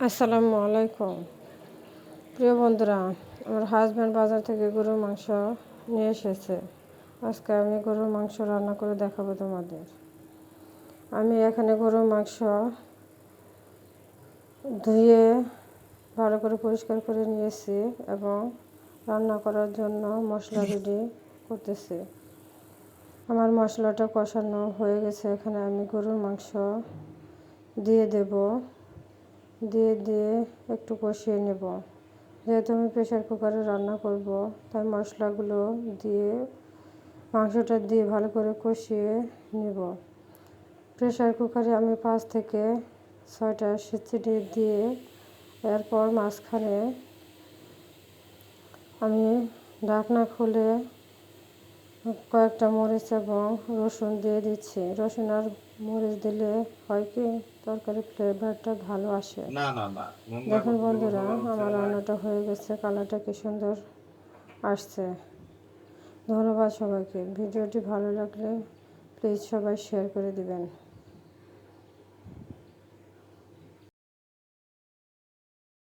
আসসালামু আলাইকুম প্রিয় বন্ধুরা, আমার হাজব্যান্ড বাজার থেকে গরুর মাংস নিয়ে এসেছে। আজকে আমি গরুর মাংস রান্না করে দেখাবো তোমাদের। আমি এখানে গরুর মাংস ধুয়ে ভালো করে পরিষ্কার করে নিয়েছি এবং রান্না করার জন্য মশলা রেডি করতেছি। আমার মশলাটা কষানো হয়ে গেছে। এখানে আমি গরুর মাংস দিয়ে দিয়ে একটু কষিয়ে নেব। যেহেতু আমি প্রেশার কুকারে রান্না করব, তাই মশলাগুলো দিয়ে মাংসটা দিয়ে ভালো করে কষিয়ে নেব। প্রেশার কুকারে আমি 5 থেকে 6টা সিটি দিয়ে এরপর মাঝখানে আমি ঢাকনা খুলে কয়েকটা মরিচ এবং রসুন দিয়ে দিচ্ছি। রসুন আর মরিচ দিলে হয় কি, তরকারির ফ্লেভারটা ভালো আসে। দেখুন বন্ধুরা, আমার রান্নাটা হয়ে গেছে। কালারটা কি সুন্দর আসছে। ধন্যবাদ সবাইকে। ভিডিওটি ভালো লাগলে প্লিজ সবাই শেয়ার করে দিবেন।